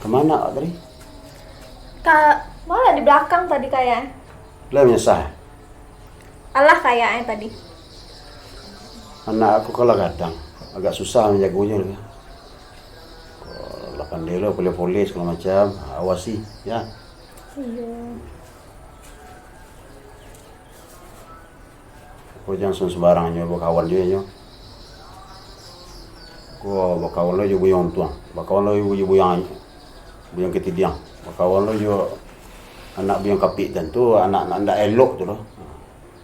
Kemana tadi? Malah di belakang tadi kayaknya. Lah menyesal. Alah kayaknya tadi. Anak aku kalau kadang agak susah menjaganya lah. Kalau pandai lo boleh segala macam, awasi ya. Iya. Kau jangan sembarangan nyoba kawan juga nyo. Kau bakawan lo juga buyang tuang, bakawan lo juga buyang ketidiang, bakawan lo juga anak buyang kapit dan tu anak ndak elok tu loh.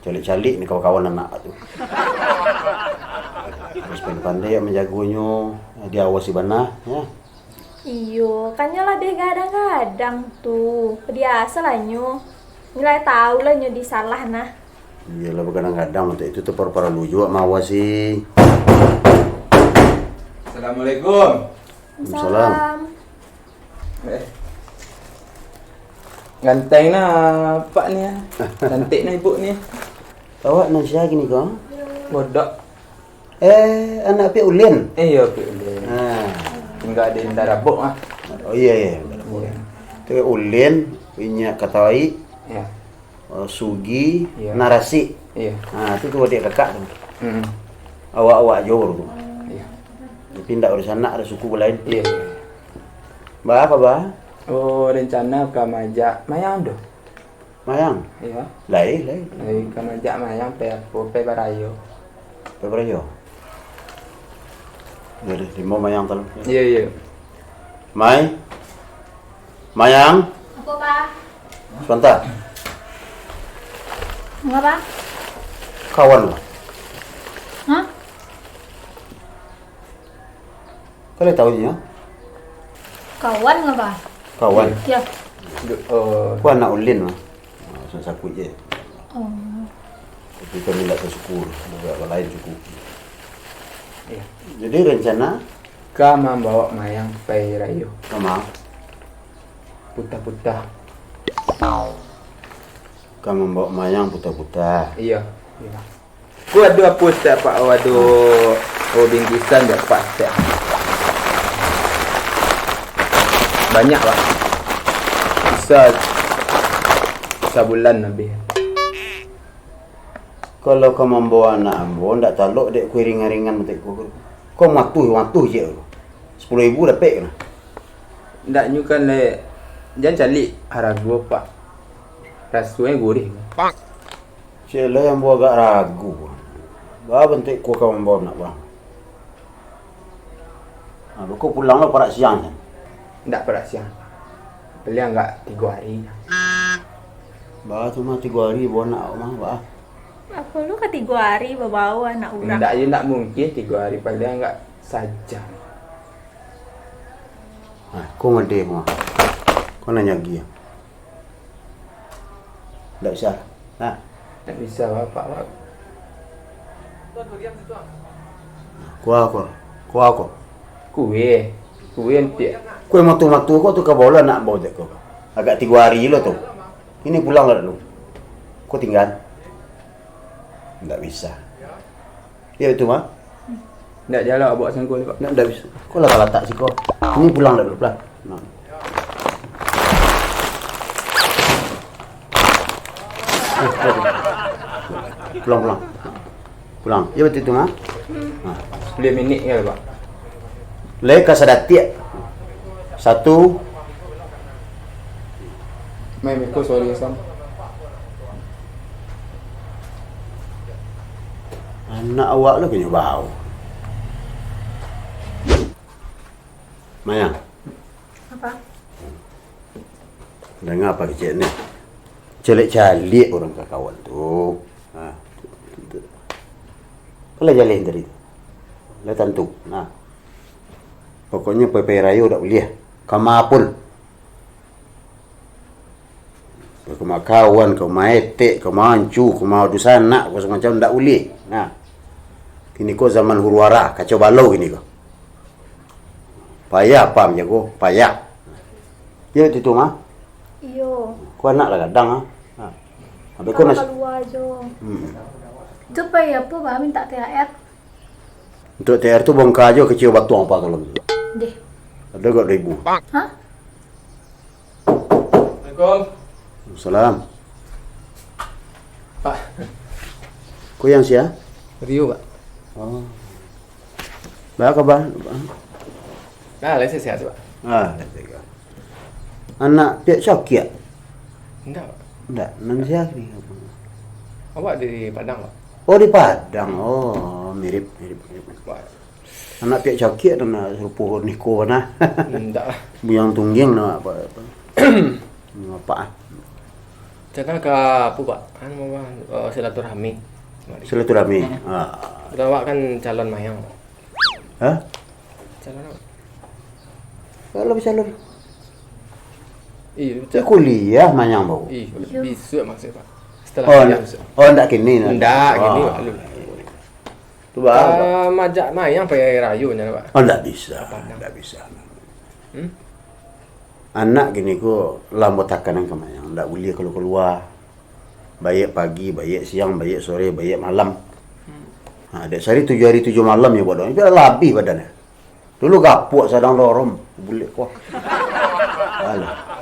Calik-calik ni kawan-kawan anak tu. Harus pandai menjaganya, diawasi benar ya. Iyo, kan lah dia kadang-kadang tuh. Biasa lah nyo. Nilai tahu lah nyo disalah nah. Iyalah kadang-kadang untuk itu tuh para lu juga mawasi. Assalamualaikum. Salam. Ganteng nah pak ni. Cantik nah ibu ni. Awak nak siapa gini kau? Bodoh. Anak Pik Ulin. Ya Pik Ulin. Tinggal di Darabok ah. Oh iya. Tu Ulin punya Katawai. Ya. Sugi, Iya. Narasi. Iya. Itu tu adik kakak tu. Hmm. Awak jauh tu. Iya. Pindah dari sana ada suku lain. Iya. Bah apa bah? Oh, rencana ke majak mayang doh. Mayang. Iya. Lain. Dari ke majak mayang pe apa pe barayo. Berapa yo? Jadi 5 mayang telu. Iya. Mayang. Apa pak? Sebentar. Ngapa? Kawan lah. Hah? Kalian tahu dia? Kawan ngapa? Kawan. Ya. Oh, Aku anak Ulin lah. Saya sakut je. Oh. Tapi kami tak suku, beberapa lain suku. iya. Jadi rencana Ka membawa mayang pe rayo. sama Putah-putah. kamu membawa mayang putar-putar. Iya. Ku ada apa tak pak? Waduh, bingkisan dapat tak? Banyak pak. Bisa sebulan lebih. Kalau kau membawa anak ambo, ndak taluk dek kue ringan-ringan betul kau matuh je. 10,000 dapat kan? Ndak nyukan le. Jangan cari haragu pak. Rasanya gurih. Cila yang bawa agak ragu. Bah bentuk kau membawa nak bang. Kau pulang lah pada siang kan? Ndak pada siang. Beli enggak 3 hari. Bah tu mah 3 hari bawa nak mah bah. Aku lu kategori bawa anak urang. Ndak mungkin 3 hari paling enggak saja. Kau ngede mah. Kau nanya dia. Ndak bisa. Tak bisa bapak. Kuah. Kue nanti. Kau matu kau tu kau bola nak bawa dek kau. Agak 3 hari lo tu. Ini pulang lah dulu. Kau tinggal. Ndak bisa. Ya itu mah. Ndak jalan bawa sangkul pak. Ndak bisa. Kau lah kalau tak sih kau. Ini pulang dah dulu pelan. Nah. Pulang. Ya betul itu mah. 10 minit ke pak? Leka sadatik. 1 Mai meko sorry sam. anak awak lah punya bau. Maya, Apa? dengar apa kecil ni? Celik-celik orang kawan tu. Kalau jalin dari tu. Lah tentu. Nah. Pokoknya PP Rayo tak boleh. Kama pun. Kau kawan, kau maetek, kau mancu, kau mau dusana, kau semacam tak boleh. Nah. Kini kau zaman huru-hara, kacau balau kini kau. Payah apa menjago? Payah. Ya itu mah. Iyo. Kau anak lah kadang ah. Habis kau nas. Keluar aja. Itu payah apa bah minta THR. Untuk TR tu bongkar aja kecil batu apa kalau. Deh. Ada 2,000. Hah? Assalamualaikum. Salam. Pak. Kau yang sia? Rio, Pak. Oh. Baik kabar? Nah, saya sehat, Pak. Anak pihak Syakir? Enggak, Pak. Enggak, nan siapa ni? Awak di Padang, Pak? Oh di Padang. Oh, mirip. Pak. Anak pihak Syakir dan serupa Niko nah. Enggak lah. Buyang tungging nak apa? Apa? Jangan ke apa, Pak? Kan mau silaturahmi. Silaturahmi. Udah, Pak kan calon mayang. Hah? Calon apa? Kalau bisa lu. Iya, Saya kuliah manyang bau. Iya, besok maksudnya, Pak. Setelah Oh, kuliah besok. enggak kini. Enggak, gini, Pak. Lu. Tu bah. Majak mayang pakai rayu nya, Pak. Oh, enggak bisa. Enggak bisa. Anak gini ku lambat takanan ke mayang. Enggak boleh kalau keluar. Baik pagi, baik siang, baik sore, baik malam. Dek sehari 7 hari 7 malam ya bodoh. Itu lebih badannya. Dulu gapuk sadang lorong. Boleh kok. Alah.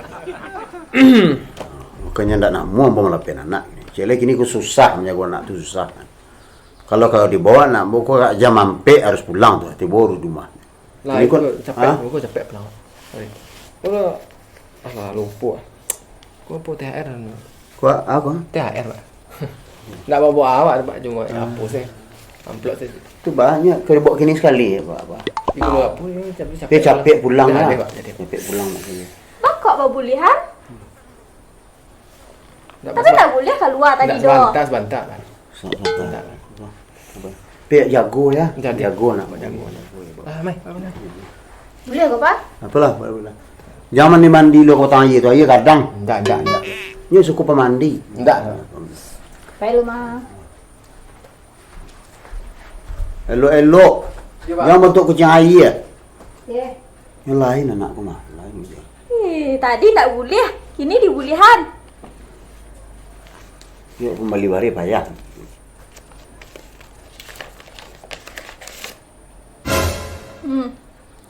Makanya ndak nak mau melapin anak ni. Celek kini ku susah menjaga anak tu susah. Kalau dibawa anak buku jam ampe harus pulang tu. Baru rumah. Lah Ini aku kau- capek, Hah? aku capek pulang. Sorry. Aku lupa. Aku lupa THR. Kau apa? THR, Pak. Enggak bawa awak, Pak, cuma apa sih? Amplop saja. Tu banyak. Kau bawa kini sekali apa? Iku apa ni capek. Dia capek pulang Jadi, lah. Pak, jadi. Capek pulang nak sini. Mak kok bawa bulihan? Enggak Tapi tak boleh keluar tadi doh. sebentar, Pak. Sebentar. Pihak jago ya. Jadi. Jago nak Jago. Mai, apa nak? Boleh ke, Pak? Apalah, boleh. Jangan mandi lo kau tanya itu aja kadang. Enggak. Ni suku pemandi. Enggak. Baik lu mah. Elok-elok. Ya, Pak. Jangan bentuk kucing air. Ya. Yang lain anakku mah. Lain dia. Tadi tak boleh. Kini dibulihan. Yuk kembali bari payah.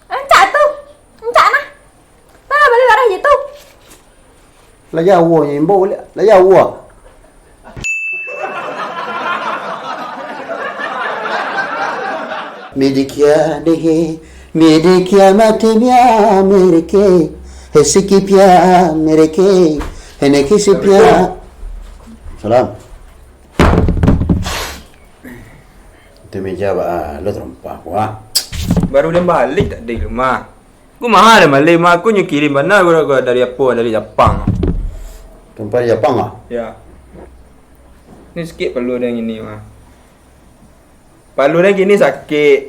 Encak tu. Encak nah. Mana balik arah itu? Lah jauh nya imbo boleh. Lah jauh. मेरी क्या देखे मेरे क्या मत म्या मेरे के ऐसे की प्या मेरे के है ने किसी प्या salam tu meja ba lo terempah wah Baru dia balik tak ada di rumah. Aku mahal dah balik mak aku nyu kirim mana gua dari apa? Dari Jepang. tempat Jepang ah Ya. Ni sikit perlu dah gini mah. Palu dah gini sakit.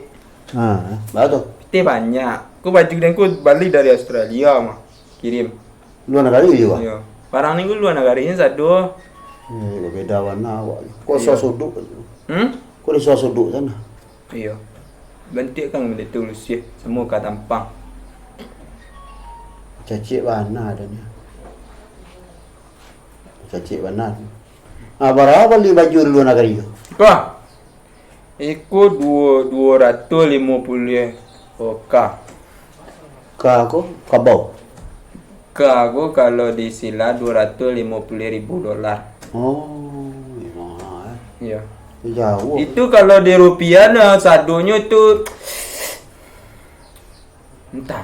betul Putih banyak. Aku baju dan aku balik dari Australia mah. Kirim. luar negara juga Ya. Barang ni luar negaranya satu. lo beda warna awak kau suduk kau di suduk sana Iya. Bentik kan benda tu lusia. Semua kat tampang. cacik warna adanya cacik warna berapa beli baju di luar negara itu Kah? Ikut 250 k. aku kabau Aku kalau di sila $250,000. oh mahal Iya. jauh Itu kalau di rupiah nah sadonya tu entah.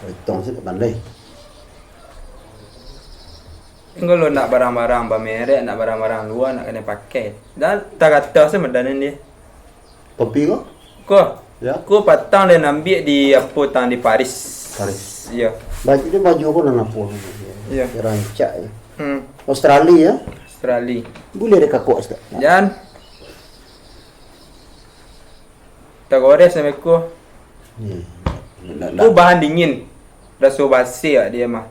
hitung sih pandai Kalau nak barang-barang merek, nak barang-barang luar nak kena pakai. Dan tak kata saya medanan dia. topi kau Kau? Ya. Aku patang dan ambil di apa tang di Paris. Paris. Ya. baju dia baju aku nak apa Ya. rancak ya Hmm. Australia ya Australia. boleh dekat kau Ustaz Dan tak gores sama aku. Aku bahan dingin. Rasa basi dia mah.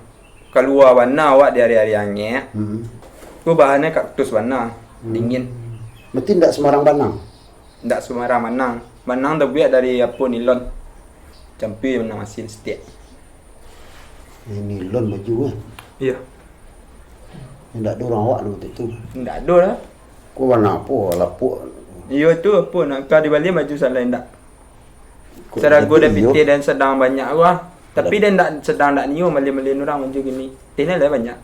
Keluar warna awak di hari-hari angin. Aku bahannya kaktus warna. Dingin. Berarti tidak sembarang banang. Tak sembarang manang. Manang terbuat dari apa nilon. Campur mana mesin setiap. Ini lon baju kan. Ya. Tidak ada orang awak waktu itu. Tak ada lah. Kau warna apa? Lapuk. Ya tu apa nak kau di Bali baju salah tak. Seragu dah piti dan sedang banyak gua. Tapi dia sedang tak niu malin orang macam gini. Dia lah banyak.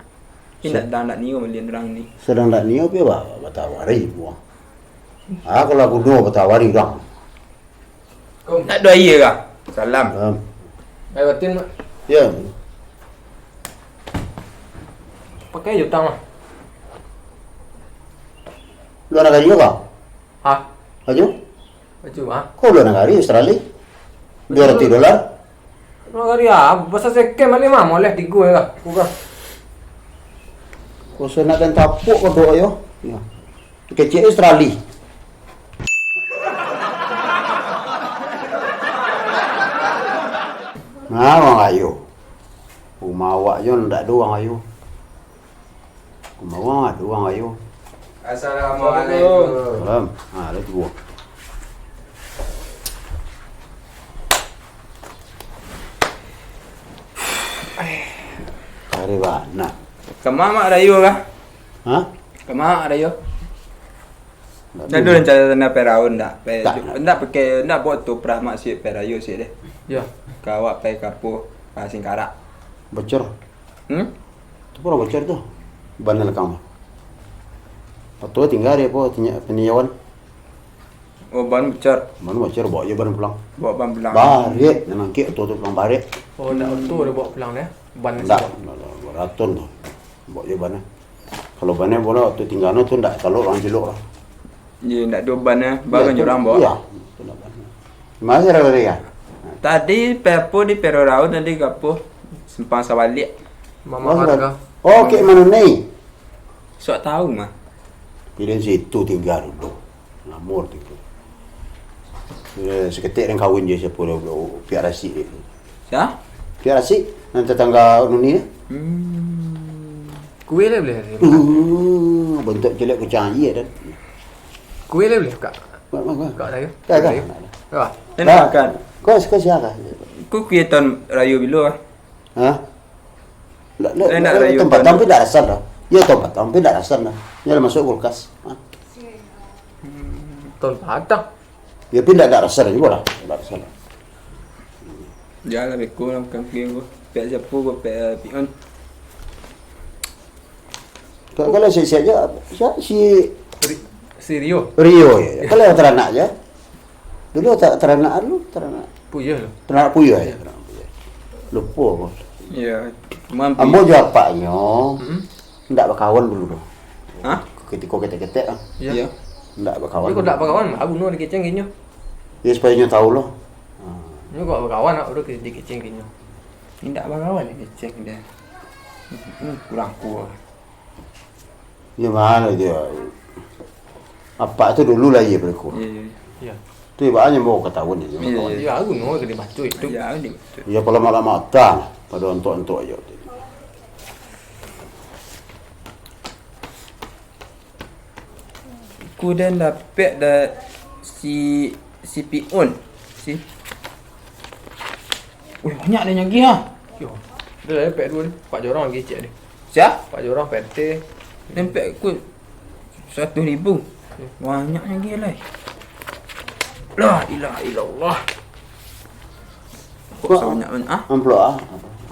Dia sedang tak niu malin orang ni. Sedang tak niu pi ba batawari buah. Kalau aku dua batawari orang. Kau nak doa iya kah? Salam. Ayo batin mak. Ya. Pakai jutang lah. Lu nak gaji kau? Ha? Aju? Baju ha? Kau lu nak gaji Australia? $200. Mau kari ah, bahasa sekem ni mah boleh 3 ya. Buka. Kau nak dan tapuk kau doa yo. Ya. Kecil Australia. Nah, orang ayu. Rumah awak je ndak ada orang ayu. Rumah awak ada orang ayu. Assalamualaikum. Salam. Ha, ada tu. Kare bana. Kemana mak rayu kah? Ha? Kemana rayu? Dah ada rencana nak peraun tak? Nak pakai nak buat tu perah mak si perayu si deh. Ya. Kawak pai kapu pasing karak. Bocor. Tu pun bocor tu. Ban lekang. Atau tinggal dia po penyawan. Oh ban bocor. Mana bocor bawa je ban pulang. Bawa ban pulang. Baret memang kek tu pulang baret. Oh nak auto dia bawa pulang dia. Ban Tak, beraton tu. Bawa je ban. Kalau ban bola tu tinggal tu ndak kalau orang jeluk lah. Ye nak dua ban baru orang bawa. Ya. Tu nak ban. Masih ada dia. Tadi pepo di perorau tadi kapu sempang sawalik. Mama harga. Oh, kek mana ni? Sok tahu mah. Pilih situ tinggal dulu. Lamur tu. Seketik dan kahwin je siapa dah pihak rasik dia. Ya? Pihak rasik nanti tetangga ni. Kuih lah boleh. Bentuk jelek kucing je dah. Kuih lah boleh kak. Mak. Kak saya. Dah. Kak. Dia nak makan. Kau siapa? Ku kieton rayu bilu ah. Ha? Nak rayu tempat ban. tapi tak asal dah. Ya tempat tapi tak asal dah. Ya masuk kulkas. Ha? Ton Padang. Ya pindah tak asal juga lah. Tak asal. Jalan beku nak kangking ku. Pek siapa ku pek pion. Kalau siap je si Si Rio. Rio ya. Kalau teranak je. Dulu tak teranak dulu, teranak. Puyuh lu. Teranak puyuh ya. Teranak puyuh. Lupa aku. Ya. Mampu. Ambo jawab paknya. Ndak berkawan dulu tu. Ha? Ketika ketek-ketek ah. Ya. Ndak berkawan. Ni kau tak berkawan, aku bunuh di kecing kinyo. Ya supaya nyo tahu lah. Ni kau berkawan nak udah di kecing kinyo. Tidak bakawan ni cek dia. Kurang kuat. Ya mana dia. Apa tu dulu lah ya berku. Ya. Ya. Tu ibaratnya mau ketahuan dia. Ya. Ya aku nuh ke di batu itu. Ya ni. Ya kalau malam mata pada untuk aja. Ku dan dapat dah si pion. Si. Banyak dia nyagi ha. Yo. Dia dah pek dua ni. 4 jorang lagi cek dia. Siap? 4 jorang pete. Nampak ku 1,000. Banyak nyagi lah. La ilaha illallah. Kok banyak ah? Amplop ah.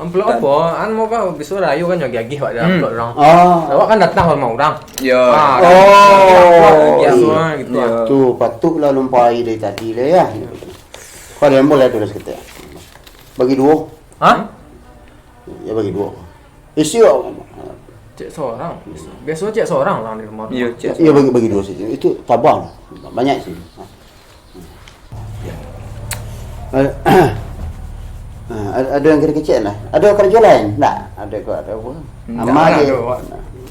Amplop apa? An mau kau besok rayu kan nyagi pak dah amplop orang. Ah. Awak kan datang sama orang. Ya. Oh. Ya semua gitu. Ya. Tu patutlah lumpai dari tadi lah ya. Kau ada yang boleh tu dah seketik. Bagi 2. Ha? Ya bagi 2. Isi awak. Cek seorang. Besok cek seorang orang di rumah. Ya, cek. Ya bagi 2 saja. Itu tabang. Banyak sih. Ada yang kecil lah. Ada kerja lain? Tak. Ada apa? Amal je.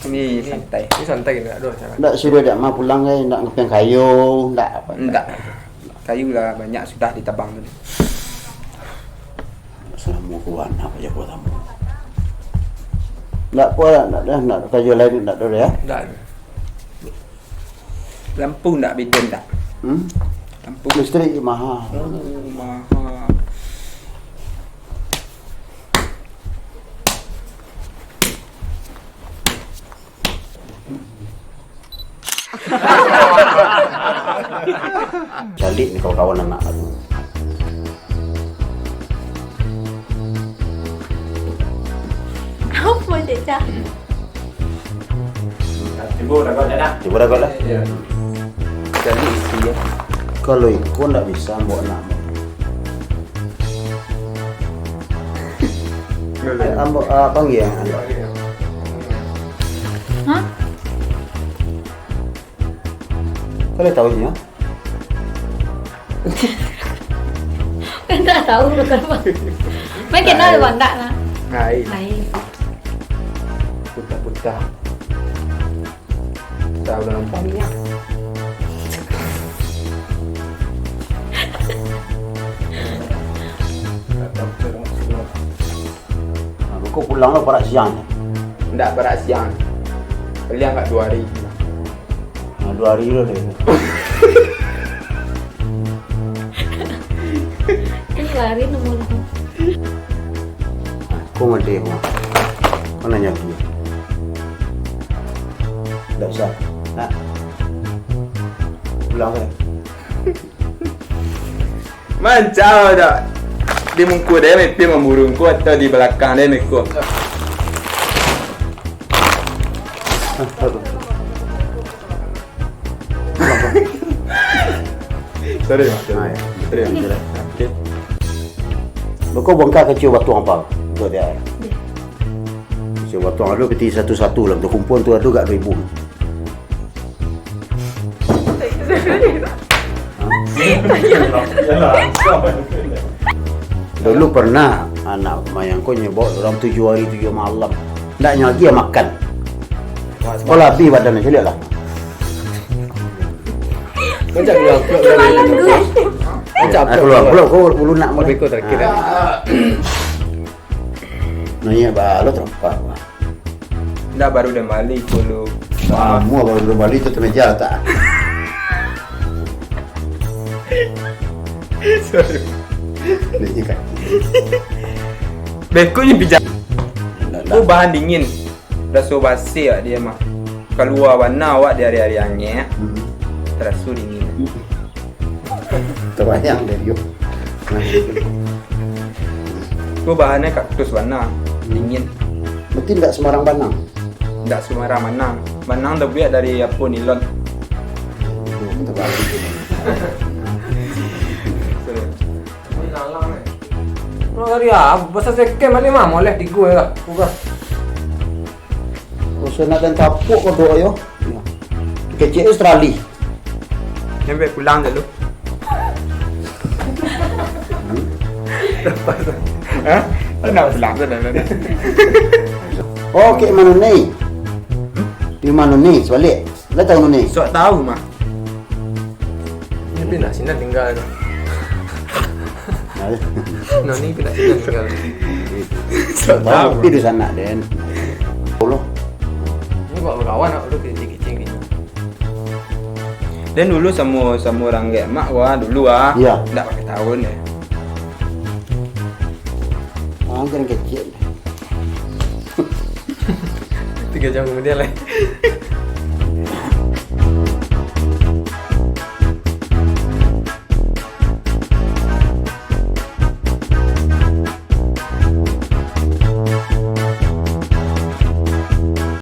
Ni santai. Ini santai ni ada cara. Tak suruh dak mah pulang ke nak ngepeng kayu, tak apa. Enggak. Kayu lah banyak sudah ditabang tadi. Selamu kawan apa je kau tamu. Tak apa lah, nak kerja lain tak ada ya. Tak. Lampu tak bidon tak? Lampu Listrik mahal. mahal. Calik ni kawan-kawan anak aku. Ôi chị cha. Timbul dah kau dah. Coba dah kau lah. Ya. Jadi isi ya. Kalau ikut tak bisa buat nak. Ambo panggil yang anda. Hah? Kau tahu ni ya? Kan tak tahu được apa. Mấy cái nơi bằng đạn là Hai. này. Putah-putah. Tahu dalam banyak. Kau pulang lah pada siang. Ndak berat siang. Beli angkat 2 hari. 2 hari dah dia. Cái lari nomor. Kau mati kau. Kau nanya dia. Tak usah. Nak. Pulang ke? Mancau dah. Di muka dia mesti memburungku atau di belakang dia mekku. Sorry, Mak. Hai. Sorry. Okay. Kau bongkar kecil batuang apa? Untuk dia. Kecil batuang ada peti satu-satu lah. Untuk kumpul tu ada kat 2,000. Dulu pernah anak mayang kau nyebok dalam 7 hari 7 malam. Ndaknya lagi makan. Kau lebih badan macam lah. Macam keluar Malam tu. Macam Keluar kau bulu nak Tapi kau terakhir. Nanya balo terapa. Ndak baru dah balik dulu. Semua baru belum balik tu meja tak. Sorry. Ni kan. Beku ni bijak. Tu bahan dingin. Rasa basi ah dia mah. Keluar warna awak di hari-hari angin. Terasa dingin. Terbayang dari yo. Tu bahannya kaktus warna dingin. Mungkin tak sembarang banang. Ndak sembarang manang. Manang terbuat dari apa nilon. Terbalik. Kalau hari apa? Pasal sekem ni mah moleh di gue lah. Bukan. Usah nak dan tapuk kau doa yo. Kecil Australia. Sampai pulang dulu. Hah? Nak pulang dah. Okey mana ni? Di mana ni? Sebalik. Dah tahu ni. Sok tahu mah. Ini pindah sini tinggal. No ni pindah sini tinggal. Sok Tahu pergi di sana Den. Allah. Ini buat berkawan nak lu kecil-kecil ni. Dan dulu sama orang kayak mak gua dulu ah. Ya. Ndak pakai tahun deh. Angin kecil. 3 jam kemudian lah.